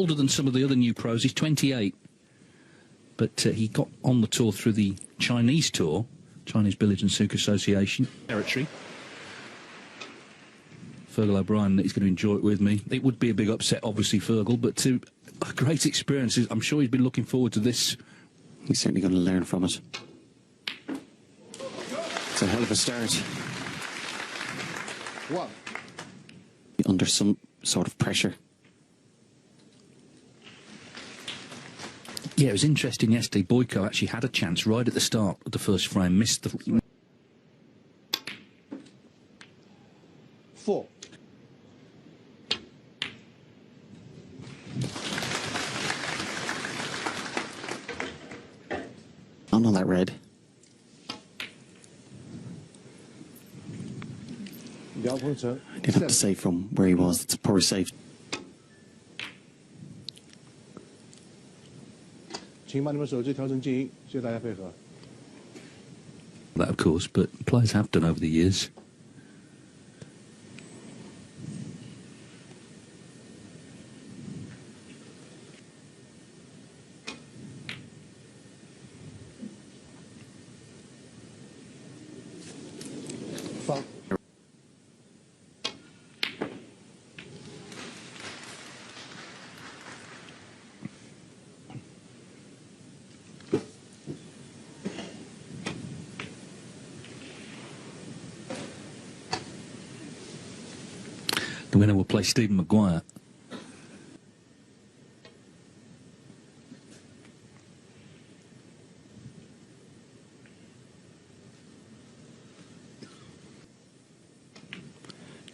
Older than some of the other new pros. He's 28. But he got on the tour through the Chinese tour, Chinese Billiards and Snooker Association territory. Fergal O'Brien, he's going to enjoy it with me. It would be a big upset, obviously, Fergal, but a great experience. I'm sure he's been looking forward to this. He's certainly going to learn from it. It's a hell of a start. What? Under some sort of pressure. Yeah, it was interesting yesterday. Boyko actually had a chance right at the start of the first frame, missed the... 4. I'm on that red. Yao Pengcheng. I did have to say from where he was, it's a poor save. 请把你们手机调成静音，谢谢大家配合。 That, of course, but players have done over the years. The winner will play Stephen Maguire.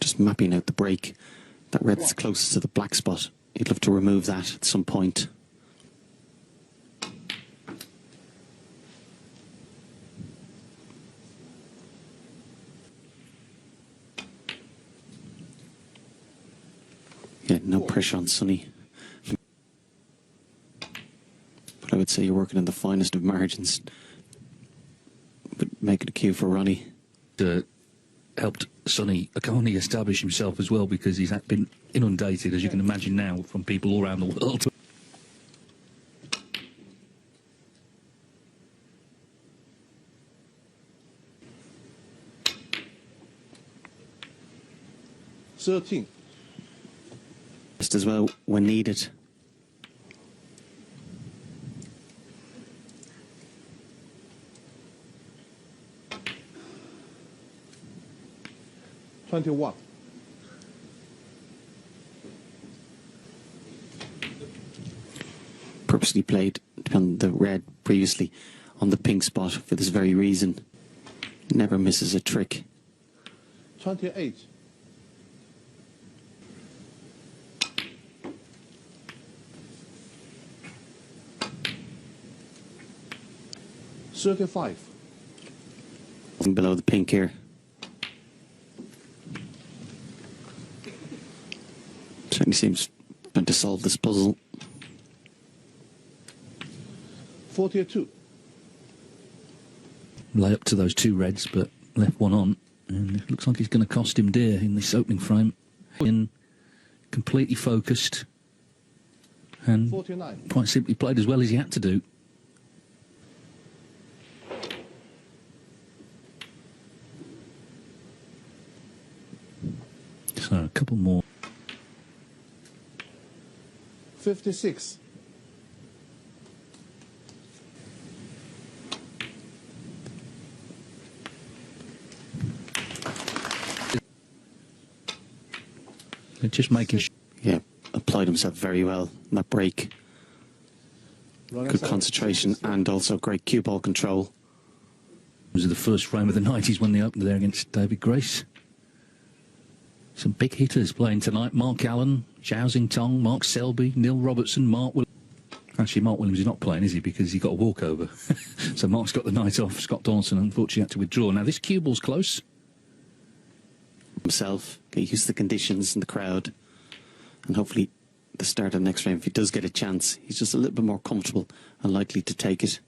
Just mapping out the break. That red that's closest to the black spot. You'd love to remove that at some point. Yeah, no pressure on Sonny. But I would say you're working in the finest of margins. But make it a cue for Ronnie. Helped Sonny Akani establish himself as well, because he's been inundated, as you can imagine now, from people all around the world. Just as well when needed. Purposely played on the red previously on the pink spot for this very reason. Never misses a trick. 28. Below the pink here. Certainly seems trying to solve this puzzle. 42. Lay up to those two reds, but left one on. And it looks like it's going to cost him dear in this opening frame. In completely focused. And 49. quite simply played as well as he had to do. So a couple more. 56. They're just making sure. Yeah, applied himself very well in that break. Good concentration and also great cue ball control. It was the first frame of the night. He's won the opener there against David Grace. Some big hitters playing tonight. Mark Allen, Zhao Xingtong, Mark Selby, Neil Robertson, Mark Williams. Actually, Mark Williams is not playing, is he? Because he got a walkover. So Mark's got the night off. Scott Donaldson, unfortunately, had to withdraw. Now, this cue ball's close. Himself, get used to the conditions and the crowd. And hopefully, the start of the next frame, if he does get a chance, he's just a little bit more comfortable and likely to take it.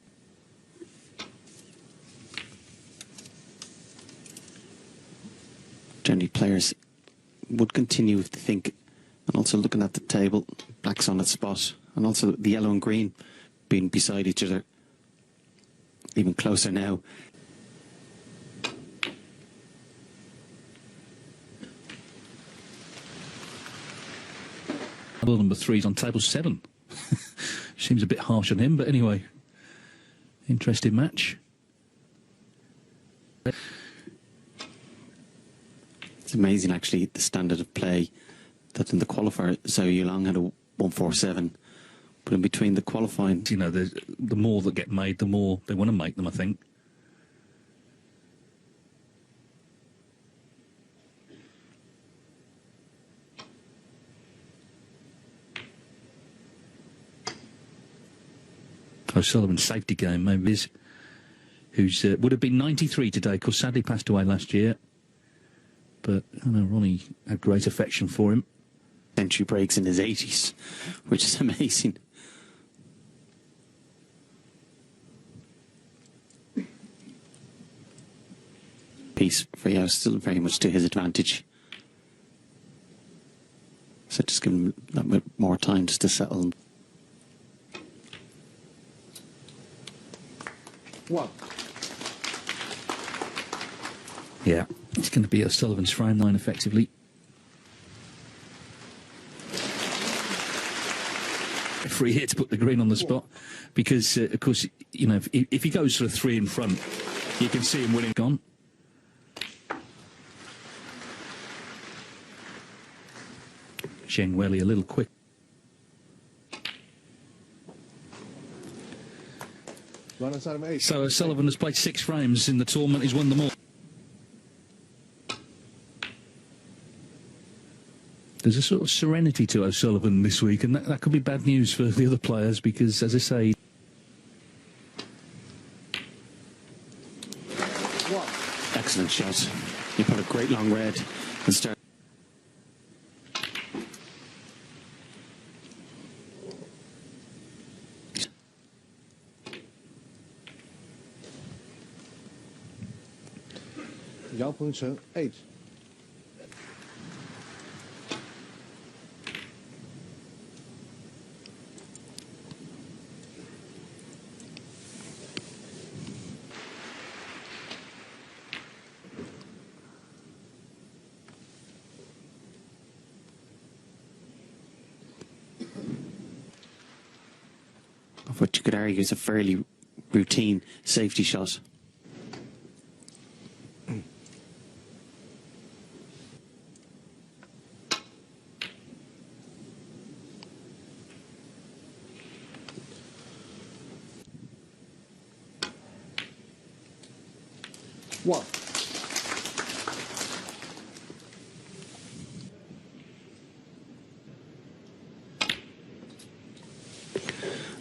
Generally, players would continue to think And also looking at the table, black's on its spot. And also the yellow and green being beside each other. Even closer now. Number 3's on table 7. Seems a bit harsh on him, but anyway. Interesting match. It's amazing, actually, the standard of play that in the qualifier, Zhao Yulong had a 147, but in between the qualifying... You know, the more that get made, the more they want to make them, I think. O'Sullivan's safety game, maybe, is who's would have been 93 today, of course, sadly passed away last year. But I know Ronnie had great affection for him. Century breaks in his 80s, which is amazing. Piece for Yao, still very much to his advantage. So just give him that bit more time just to settle. 1. Yeah, it's going to be O'Sullivan's frame line, effectively. Free hit to put the green on the spot, because, of course, you know, if he goes for a 3 in front, you can see him winning. Gone. Zheng Weili a little quick. So O'Sullivan has played 6 frames in the tournament. He's won them all. There's a sort of serenity to O'Sullivan this week, and that could be bad news for the other players because, as I say... Excellent shot. You put a great long red and start... Yao Pengcheng 8. Of what you could argue is a fairly routine safety shot. One.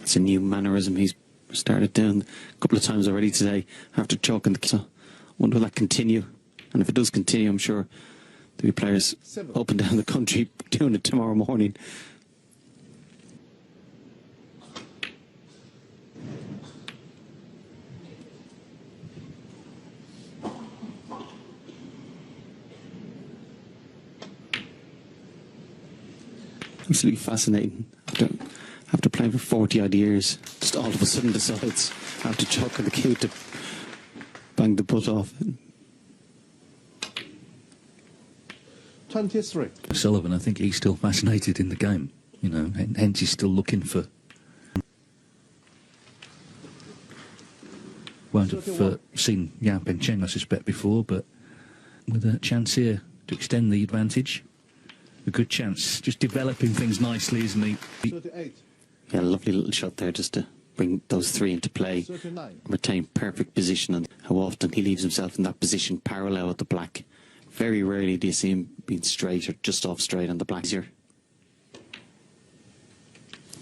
It's a new mannerism he's started doing a couple of times already today after chalking the... So I wonder will that continue? And if it does continue, I'm sure there'll be players up and down the country doing it tomorrow morning. Absolutely fascinating. After playing for 40 odd years, just all of a sudden decides after chalking the cue to bang the butt off. 23. Sullivan, I think he's still fascinated in the game, you know, and hence he's still looking for... Won't have seen Yao Pengcheng, I suspect, before, but with a chance here to extend the advantage. A good chance, just developing things nicely, isn't he? 38. Yeah, a lovely little shot there just to bring those 3 into play. 39. Retain perfect position, and how often he leaves himself in that position parallel with the black. Very rarely do you see him being straight or just off straight on the black. Easier.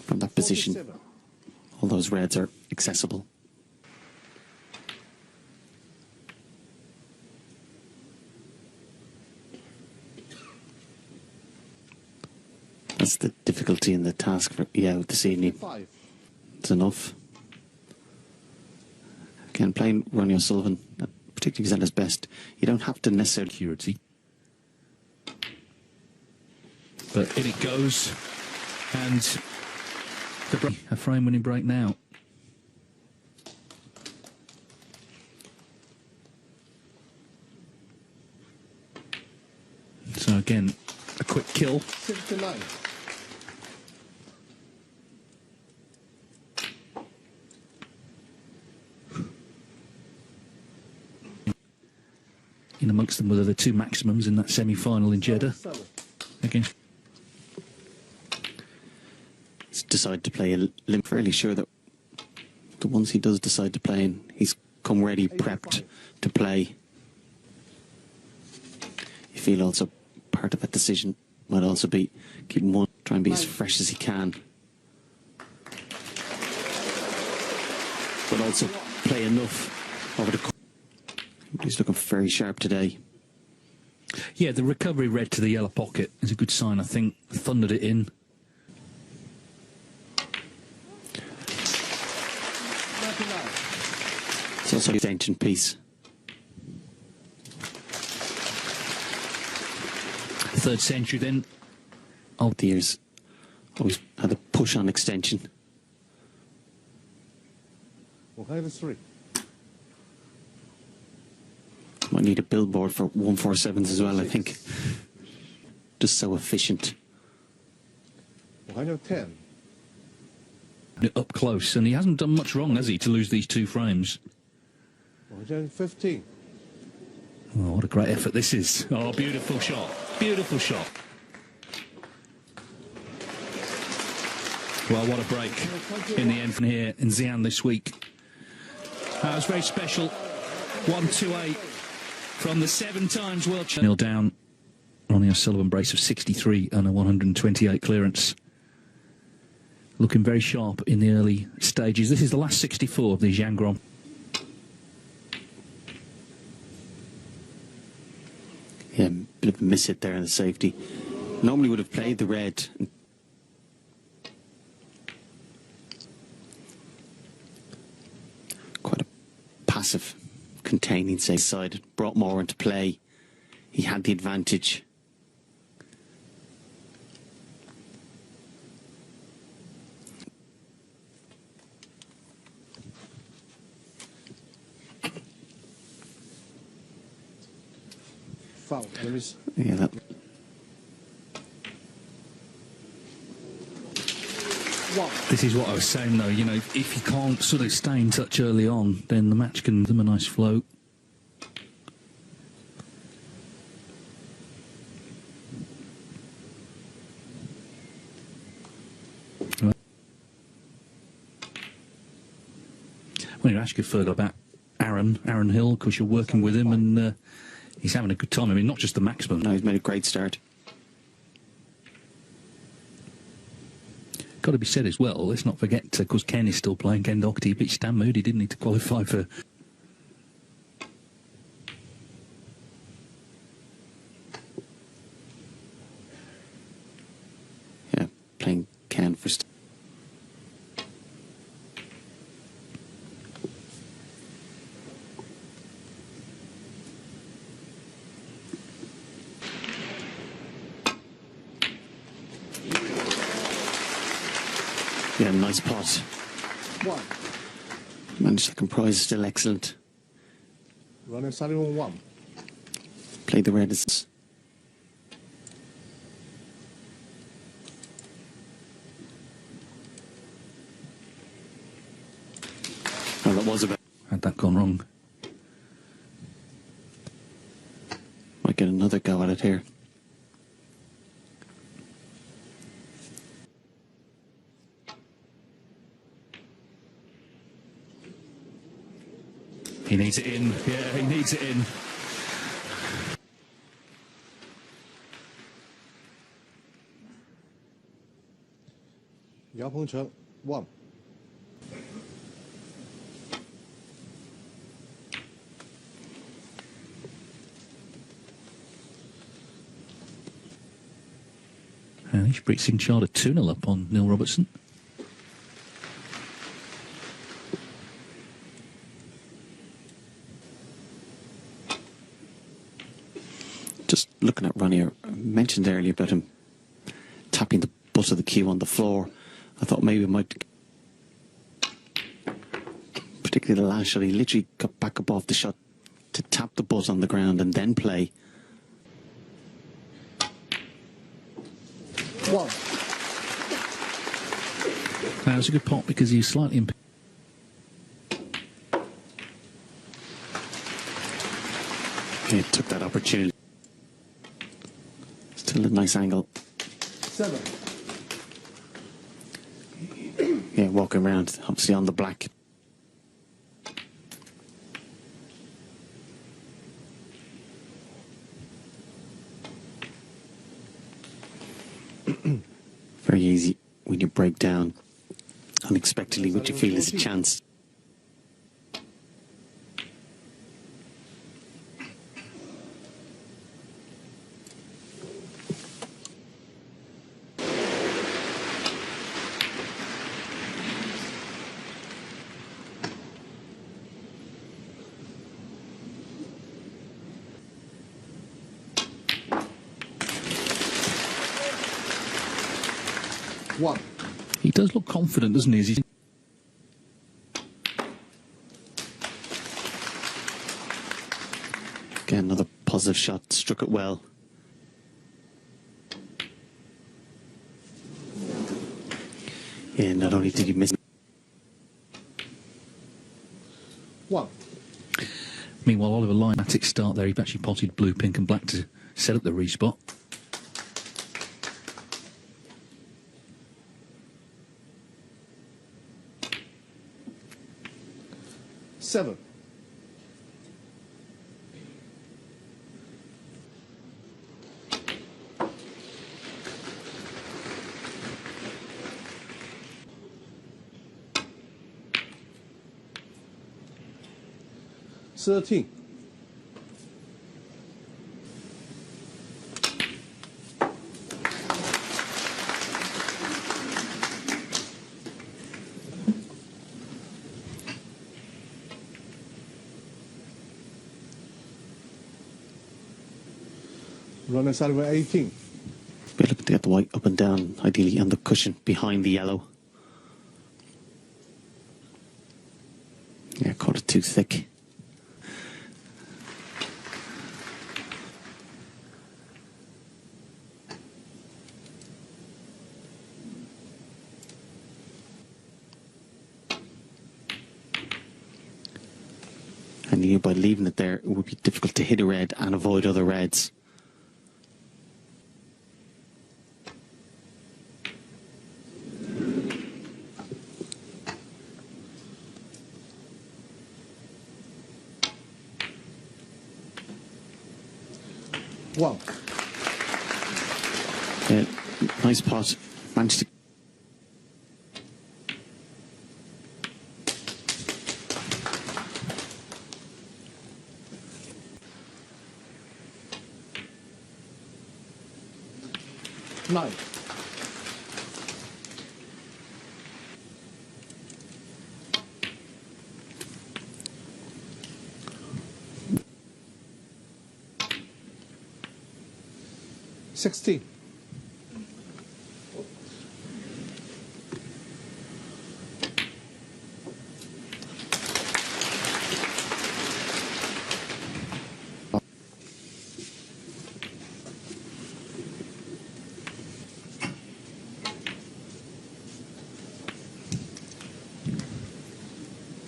From that position, 47. all those reds are accessible. That's the difficulty in the task for Yao this evening. 5. It's enough. Again, playing Ronnie O'Sullivan, particularly if he's at his best, you don't have to necessarily... Security. But in it goes. And the break, a frame-winning break now. So again, a quick kill. 69. In amongst them were the two maximums in that semi-final in Jeddah. Against. He's decided to play a limp. Fairly sure that the ones he does decide to play in, he's come ready, prepped to play. You feel also part of that decision might also be keeping one, try and be as fresh as he can, but also play enough over the course. He's looking very sharp today. Yeah, the recovery red to the yellow pocket is a good sign, I think. Thundered it in. It's also an extension piece. Third century then. Over the years, always had a push on extension. 103. Might need a billboard for 147s as well, I think. Just so efficient. 110. Up close, and he hasn't done much wrong, has he, to lose these two frames? 115. Oh, what a great effort this is. Oh, beautiful shot. Beautiful shot. Well, what a break in the end from here in Xi'an this week. That was very special. 128 from the 7 times world champion. Nil down. Ronnie O'Sullivan brace of 63 and a 128 clearance. Looking very sharp in the early stages. This is the last 64 of the Xi'an Grand. Yeah, bit of a miss hit there in the safety. Normally would have played the red. Quite a passive, containing safe side. Brought more into play. He had the advantage. Foul. There is Yeah, that. 1. This is what I was saying, though. You know, if you can't sort of stay in touch early on, then the match can give them a nice float. Well, you ask Fergal about Aaron Hill, because you're working with him, and he's having a good time. I mean, not just the maximum. No, he's made a great start. Got to be said as well, let's not forget, because Ken is still playing, Ken Doherty beat Stan Moody, didn't he, to qualify for... Yeah, playing Ken for... Yeah, nice pot. 1. Managed to comprise, still excellent. Ronnie O'Sullivan 1. Played the red as... Oh, that was about... Had that gone wrong. Might get another go at it here. He needs it in. Yeah, he needs it in. Yao Pengcheng 1. And he's Prix Charter 2-0 up on Neil Robertson. Just looking at Ronnie, I mentioned earlier about him tapping the butt of the cue on the floor. I thought maybe it might, particularly the last shot, he literally got back up off the shot to tap the butt on the ground and then play. 1. That was a good pot because he was slightly He took that opportunity. Still a nice angle. 7. Yeah, walking around, obviously on the black. Very easy when you break down unexpectedly what you feel is a chance. One. He does look confident, doesn't he? As he's Again, another positive shot, struck it well. Yeah, not only did he miss. 1. Meanwhile, Oliver Lymatic start there. He actually potted blue, pink and black to set up the respot. 7. 13. runner side over 18. Be looking to get the white up and down, ideally on the cushion behind the yellow. Yeah, caught it too thick. And you knew by leaving it there, it would be difficult to hit a red and avoid other reds. One. Yeah, nice pot. Managed to. Nine. $16.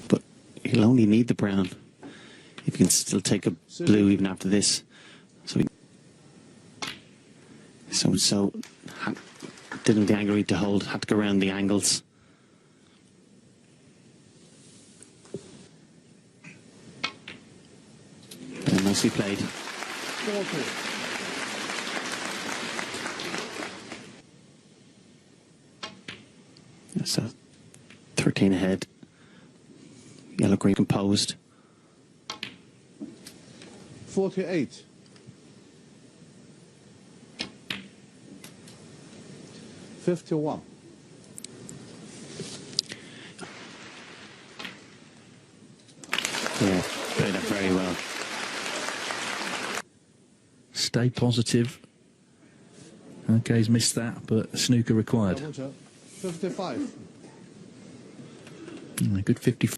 But he'll only need the brown if he can still take a blue even after this. So didn't have the angle to hold, had to go around the angles. And nicely played. 40. So 13 ahead. Yellow green composed. 48. 51. Yeah, played that very well. Stay positive Okay, he's missed that, but snooker Yao required. Pengcheng, 55. Good 50.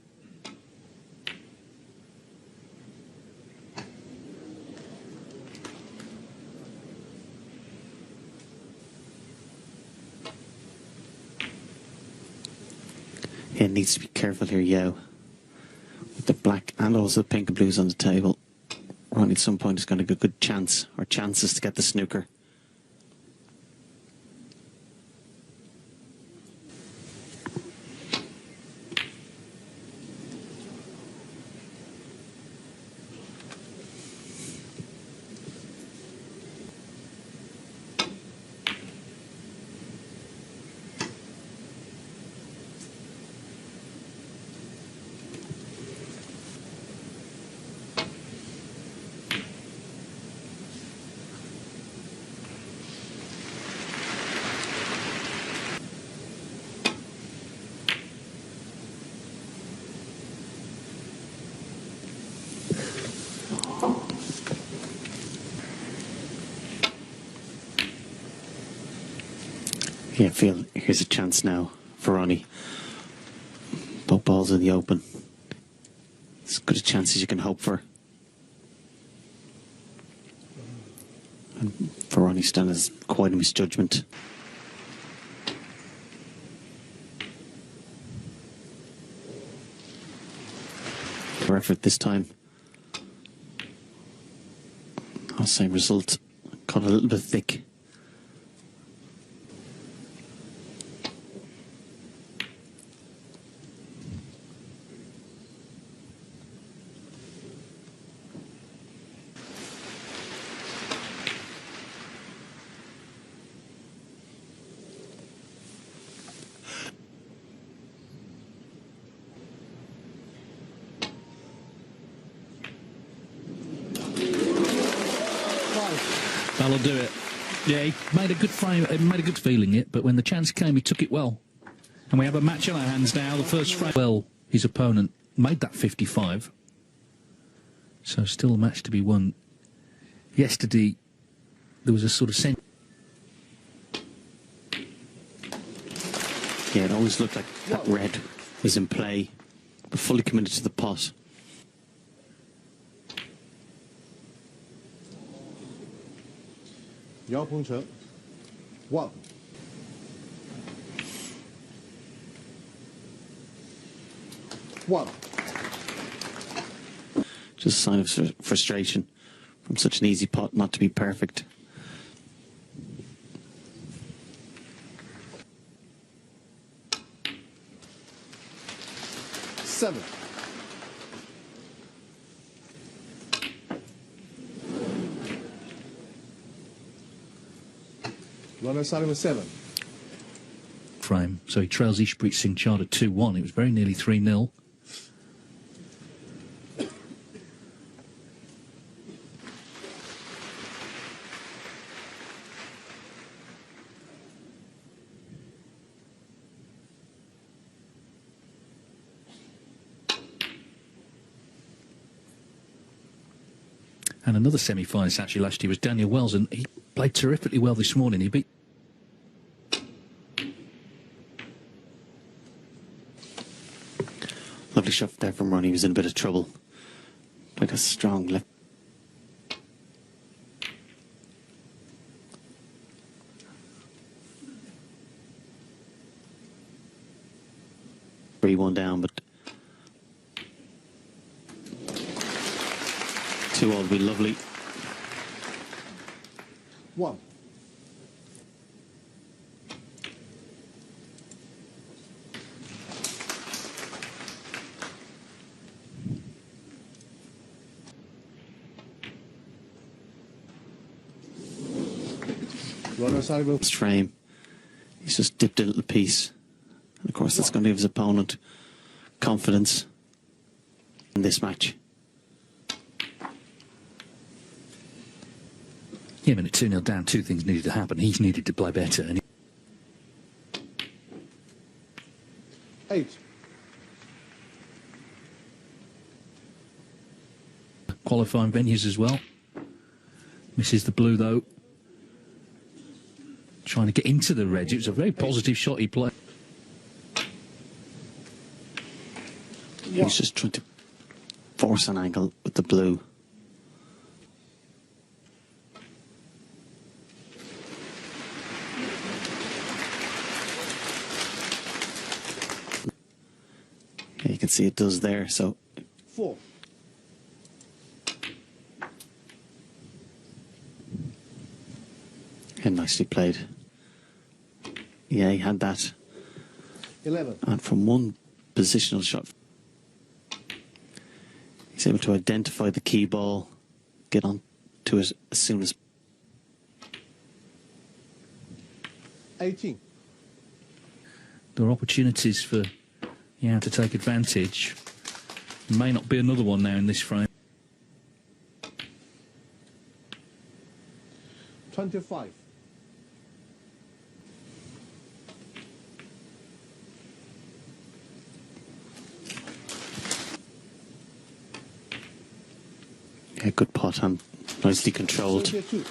He needs to be careful here, Yao. With the black and also the pink and blues on the table. Ronnie at some point is going to get a good chance, or chances to get the snooker. Yeah, I feel here's a chance now for Ronnie. Both balls in the open. As good a chance as you can hope for. And for Ronnie Stan is quite a misjudgment. For effort this time. Oh, same result. Got a little bit thick. That'll do it. Yeah, he made a good frame, made a good feeling it, but when the chance came, he took it well. And we have a match on our hands now. The first frame. Well, his opponent made that 55. So still a match to be won. Yesterday, there was a sort of sense. Yeah, it always looked like that red was in play, but fully committed to the pot. Yao Pengcheng, 1. Just a sign of frustration from such an easy pot not to be perfect. Seven. Ronnie starting with 7. Frame. So he trails Ishpreet Singh Chadha 2-1. It was very nearly 3-0. And another semi-finalist actually last year was Daniel Wells, and he played terrifically well this morning. He beat... Lovely shot there from Ronnie. He was in a bit of trouble. Like a strong left. Three one down, but 2 all would be lovely. 1. Ronnie starting with His frame. He's just dipped a little piece. And of course, that's going to give his opponent confidence in this match. Yeah, but at 2-0 down, 2 things needed to happen. He's needed to play better. And 8. qualifying venues as well. Misses the blue, though. trying to get into the red. It was a very positive shot he played. He's just trying to force an angle with the blue. Yeah, you can see it does there, so 4. yeah, nicely played. Yeah, he had that. 11. And from one positional shot, he's able to identify the key ball, get on to it as soon as. 18. There are opportunities for Yao to take advantage. May not be another one now in this frame. 25. Yeah, good pot and nicely controlled. 32.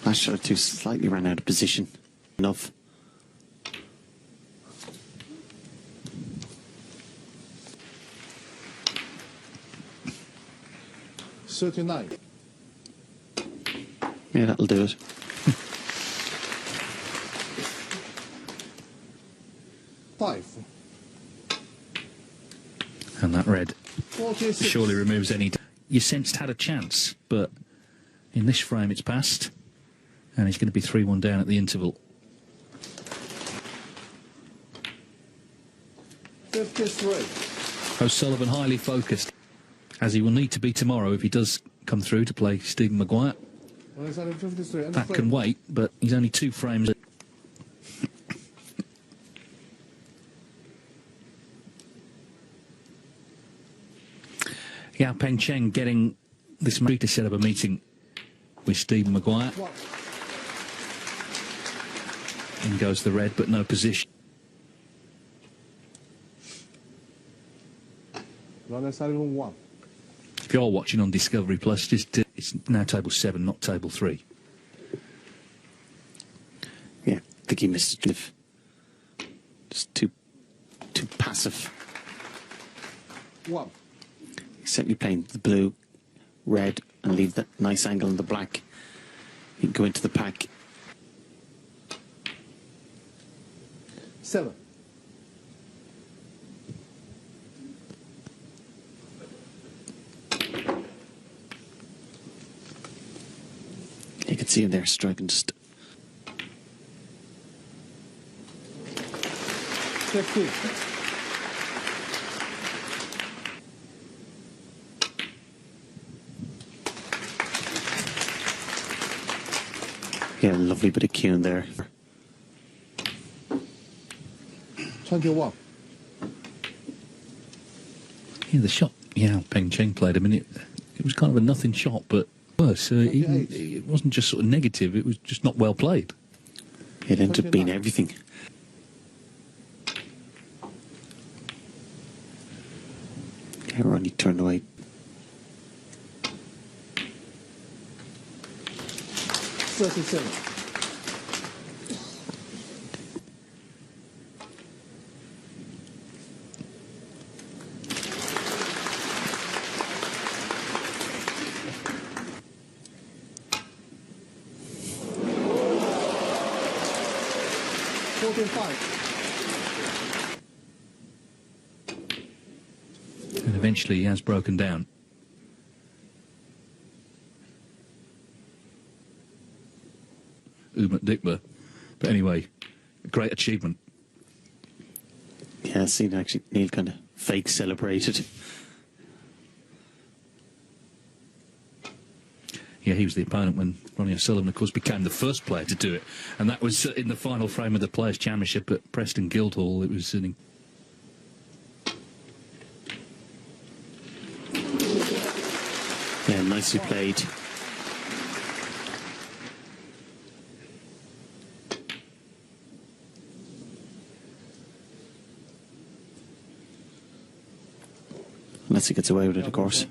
Last shot or two slightly ran out of position. Enough. $39. Yeah, that'll do it. 5. And that red 46. surely removes any... You sensed had a chance, but in this frame it's passed. And he's going to be 3-1 down at the interval. 53. O'Sullivan highly focused, as he will need to be tomorrow if he does come through to play Stephen Maguire. 53. And That can wait, but he's only 2 frames. Yao Pengcheng getting this to set up a meeting with Stephen Maguire. In goes the red, but no position. Ronnie Sullivan 1. If you're watching on Discovery Plus, just it's now table 7, not table 3. Yeah, I think he missed it. Just too passive. 1. He's certainly playing the blue, red, and leave that nice angle in the black. He can go into the pack. 7. You can see him there striking just. 15. Yeah, lovely bit of cue in there. 21. Yeah, the shot Yao Pengcheng played, I mean, it was kind of a nothing shot, but worse. It wasn't just sort of negative, it was just not well played. It ended up being everything. Yeah, Ronnie turned away. 37. And eventually he has broken down. Umut Dikba. But anyway, a great achievement. Yeah, I seen actually Neil kind of fake celebrated. Yeah, he was the opponent when Ronnie O'Sullivan, of course, became the first player to do it. And that was in the final frame of the Players' Championship at Preston Guildhall. It was an... Yeah, nicely played. Unless he gets away with it, of course.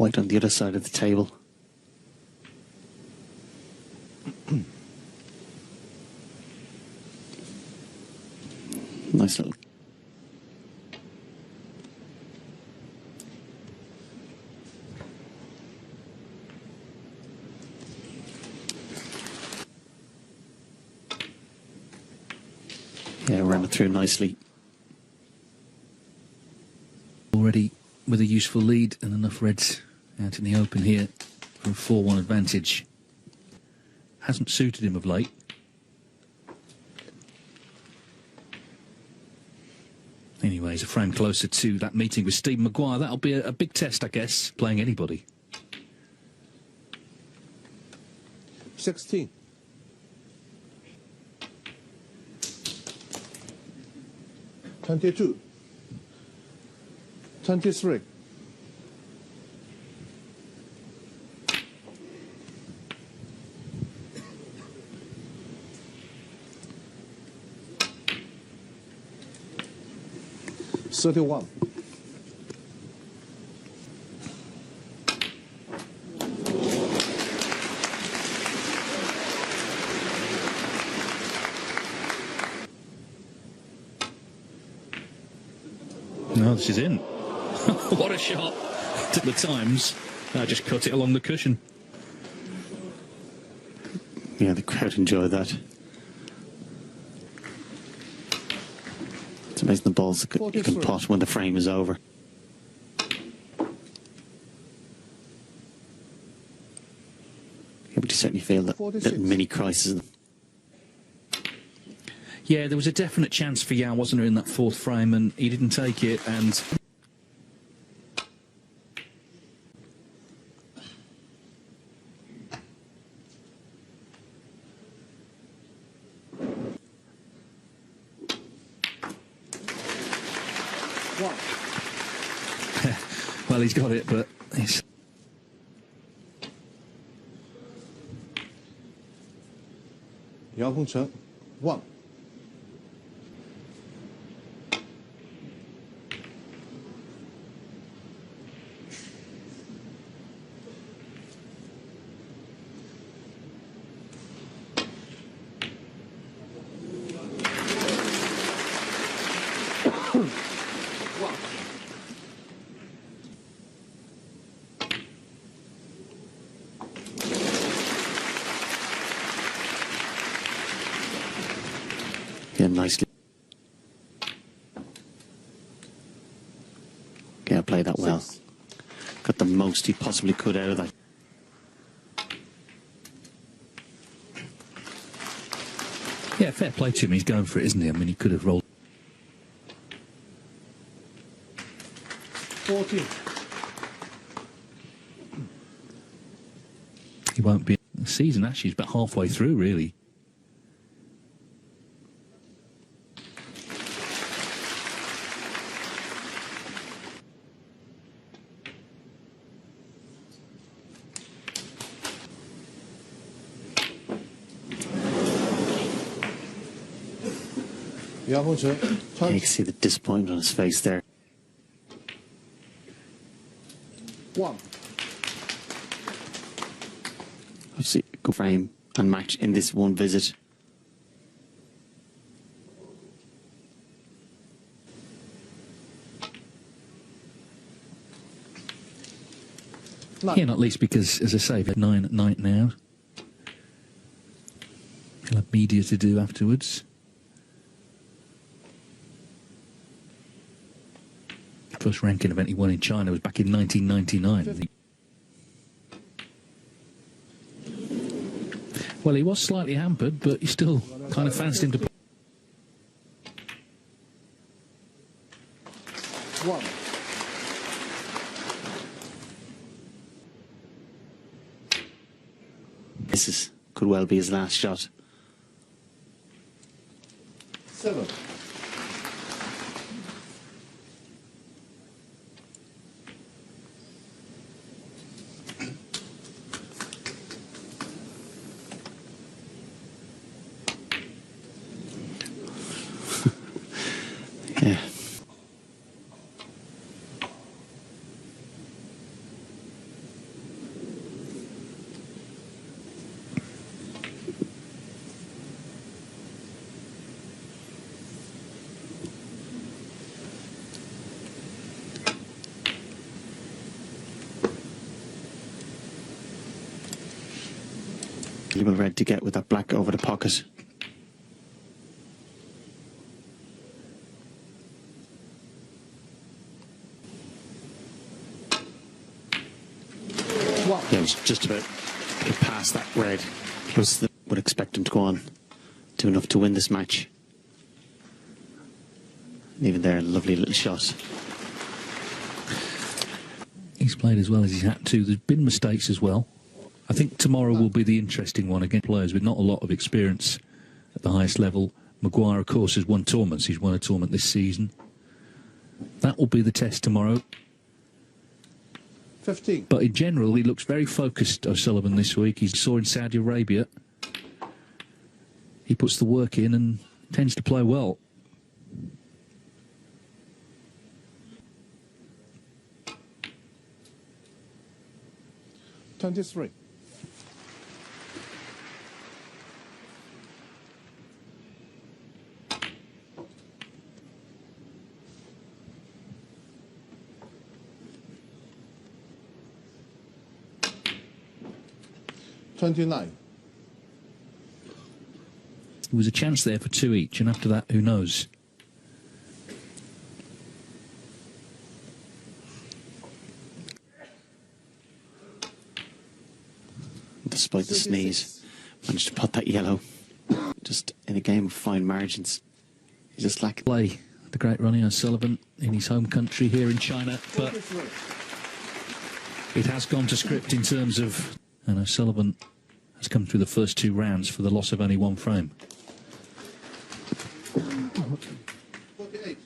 White on the other side of the table. Nice little. Yeah, ran it through nicely. Already with a useful lead and enough reds out in the open here for a 4-1 advantage. Hasn't suited him of late. Anyways, a frame closer to that meeting with Stephen Maguire. That'll be a big test, I guess, playing anybody. 16. 22. 23. $31. No, this is in. What a shot. Took the times. Just cut it along the cushion. Yeah, the crowd enjoyed that. It's amazing the balls that you can pot when the frame is over. Yeah, but you certainly feel that 46. mini crisis. Yeah, there was a definite chance for Yao, wasn't there, in that fourth frame, and he didn't take it, and... Well, he's got it, but it's... Yao Pengcheng, 1. Yeah, nicely. Yeah, played that well. Got the most he possibly could out of that. Yeah, fair play to him. He's going for it, isn't he? I mean, he could have rolled... 14. He won't be... The season actually is about halfway through, really. Yao Pengcheng, Yeah, you can see the disappointment on his face there. 1. Obviously, a good frame and match in this one visit. Yeah, not least because, as I say, at 9 at night now. He'll have media to do afterwards. First ranking event he won in China was back in 1999. Well, he was slightly hampered, but he still kind of fancied him to... 1. Could well be his last shot. 7. Yeah. Little red to get with that black over the pocket. One. Yeah, it was just about to get past that red. Plus, would expect him to go on to enough to win this match. And even there, a lovely little shot. He's played as well as he's had to. There's been mistakes as well. I think tomorrow will be the interesting one against players with not a lot of experience at the highest level. Maguire, of course, has won tournaments. He's won a tournament this season. That will be the test tomorrow. 15. But in general, he looks very focused, O'Sullivan, this week. He saw in Saudi Arabia. He puts the work in and tends to play well. $23. $29. There was a chance there for 2 each, and after that, who knows? Despite the sneeze, managed to pot that yellow. Just in a game of fine margins. He's just like Play the great Ronnie O'Sullivan in his home country here in China, but it has gone to script in terms of... And O'Sullivan has come through the first 2 rounds for the loss of only 1 frame. 48.